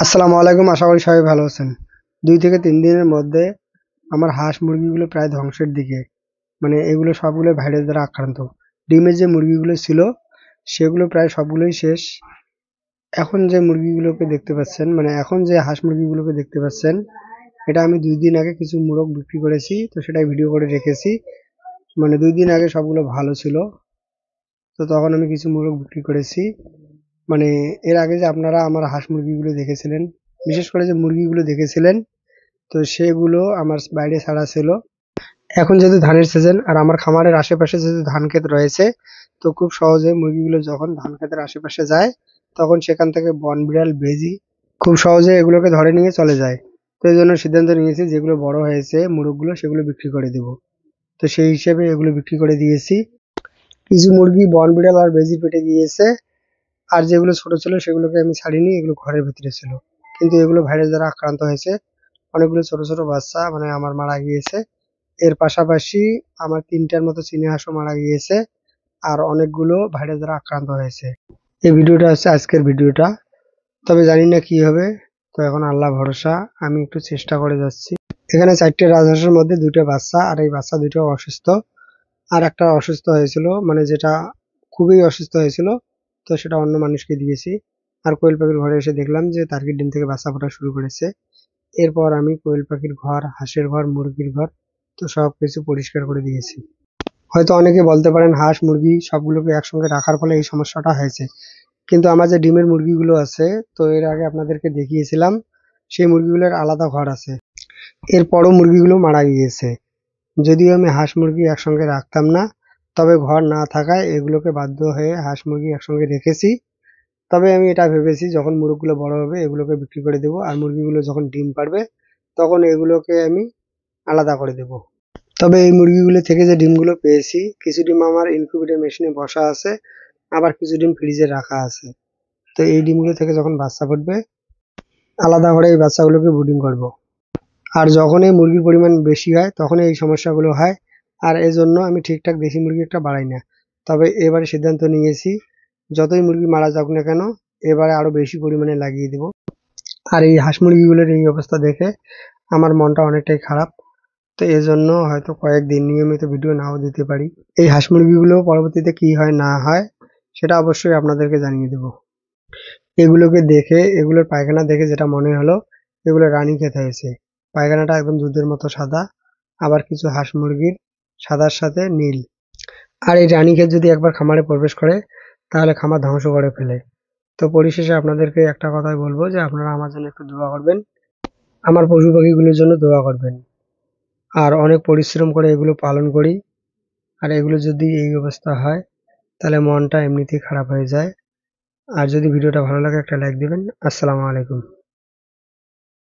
আসসালামু আলাইকুম। আশা করি সবাই ভালো আছেন। ২ থেকে ৩ দিনের মধ্যে আমার হাঁস মুরগিগুলো প্রায় ধ্বংসের দিকে। মানে এগুলো সবগুলো ভাইরাস দ্বারা আক্রান্ত। ডিমের যে মুরগিগুলো ছিল সেগুলো প্রায় সবগুলোই শেষ। এখন যে মুরগিগুলোকে দেখতে পাচ্ছেন, মানে এখন যে হাঁস মুরগিগুলোকে দেখতে পাচ্ছেন, এটা আমি ২ দিন আগে কিছু মোরগ বিক্রি করেছি। তো সেটাই ভিডিও করে রেখেছি। মানে ২ দিন আগে সবগুলো ভালো ছিল। তো তখন আমি কিছু মোরগ বিক্রি করেছি। মানে এর আগে যে আপনারা আমার হাঁস মুরগিগুলো দেখেছিলেন, বিশেষ করে যে মুরগিগুলো দেখেছিলেন, তো সেগুলো আমার বাইরে ছাড়া ছিল। এখন যেহেতু ধানের সিজন আর আমার খামারের আশেপাশে যেহেতু ধান ক্ষেত রয়েছে, তো খুব সহজে মুরগিগুলো যখন ধান ক্ষেতের আশেপাশে যায়, তখন সেখান থেকে বনবিড়াল, বেজি খুব সহজে এগুলোকে ধরে নিয়ে চলে যায়। তো এই জন্য সিদ্ধান্ত নিয়েছি যেগুলো বড় হয়েছে মুরগগুলো সেগুলো বিক্রি করে দেবো। তো সেই হিসেবে এগুলো বিক্রি করে দিয়েছি। কিছু মুরগি বনবিড়াল আর বেজি পেটে গিয়েছে, আর যেগুলো ছোট ছিল সেগুলোকে আমি ছাড়িনি, এগুলো ঘরের ভিতরে ছিল। কিন্তু এগুলো ভাইরাস দ্বারা আক্রান্ত হয়েছে। অনেকগুলো ছোট ছোট বাচ্চা মানে আমার মারা গিয়েছে। এর পাশাপাশি আমার ৩টার মতো চীনা হাঁসও মারা গিয়েছে। আর অনেকগুলো ভাইরাস দ্বারা আক্রান্ত হয়েছে। এই ভিডিওটা হচ্ছে আজকের ভিডিওটা। তবে জানি না কি হবে। তো এখন আল্লাহ ভরসা, আমি একটু চেষ্টা করে যাচ্ছি। এখানে ৪টে রাজহাঁসের মধ্যে ২টা বাচ্চা, আর এই বাচ্চা ২টো অসুস্থ। আর একটা অসুস্থ হয়েছিল, মানে যেটা খুবই অসুস্থ হয়েছিল। তো সেটা অন্য মানুষকে দিয়েছি। আর কোয়েল পাখির ঘরে এসে দেখলাম যে টার্কির ডিম থেকে বাচ্চা ফোটা শুরু করেছে। এরপর আমি কোয়েল পাখির ঘর, হাঁসের ঘর, মুরগির ঘর তো সবকিছু পরিষ্কার করে দিয়েছি। হয়তো অনেকে বলতে পারেন হাঁস, মুরগি সবগুলোকে একসঙ্গে রাখার ফলে এই সমস্যাটা হয়েছে। কিন্তু আমার যে ডিমের মুরগিগুলো আছে, তো এর আগে আপনাদেরকে দেখিয়েছিলাম, সেই মুরগিগুলোর আলাদা ঘর আছে। এরপরও মুরগিগুলো মারা গিয়েছে। যদিও আমি হাঁস মুরগি একসঙ্গে রাখতাম না, তবে ঘর না থাকায় এগুলোকে বাধ্য হয়ে হাঁস মুরগি একসঙ্গে রেখেছি। তবে আমি এটা ভেবেছি যখন মুরগগুলো বড় হবে এগুলোকে বিক্রি করে দেবো, আর মুরগিগুলো যখন ডিম পারবে তখন এগুলোকে আমি আলাদা করে দেবো। তবে এই মুরগিগুলো থেকে যে ডিমগুলো পেয়েছি, কিছু ডিম আমার ইনকিউবেটর মেশিনে বসা আছে, আবার কিছু ডিম ফ্রিজে রাখা আছে। তো এই ডিমগুলো থেকে যখন বাচ্চা ফুটবে, আলাদা করে এই বাচ্চাগুলোকে ব্রুডিং করব। আর যখন এই মুরগির পরিমাণ বেশি হয় তখন এই সমস্যাগুলো হয়। আর এজন্য আমি ঠিকঠাক দেশি মুরগি একটা বাড়াই না। তবে এবারে সিদ্ধান্ত নিয়েছি, যতই মুরগি মারা যাক না কেন, এবারে আরো বেশি পরিমাণে লাগিয়ে দেব। আর এই হাঁস মুরগিগুলোর এই অবস্থা দেখে আমার মনটা অনেকটাই খারাপ। তো এজন্য হয়তো কয়েকদিন নিয়মিত ভিডিও নাও দিতে পারি। এই হাঁস মুরগিগুলো পরবর্তীতে কি হয় না হয় সেটা অবশ্যই আপনাদেরকে জানিয়ে দেব। এগুলোকে দেখে, এগুলোর পায়খানা দেখে যেটা মনে হলো, এগুলো রানীক্ষেত হয়েছে। পায়খানাটা একদম দুধের মতো সাদা, আবার কিছু হাঁস মুরগির সাদার সাথে নীল। আর এই রানীক্ষেত যদি একবার খামারে প্রবেশ করে তাহলে খামার ধ্বংস করে ফেলে। তো পরিশেষে আপনাদেরকে একটা কথাই বলবো যে আপনারা আমার জন্য একটু দোয়া করবেন, আমার পশু পাখিগুলোর জন্য দোয়া করবেন। আর অনেক পরিশ্রম করে এগুলো পালন করি, আর এগুলো যদি এই অবস্থা হয় তাহলে মনটা এমনিতেই খারাপ হয়ে যায়। আর যদি ভিডিওটা ভালো লাগে একটা লাইক দিবেন। আসসালামু আলাইকুম।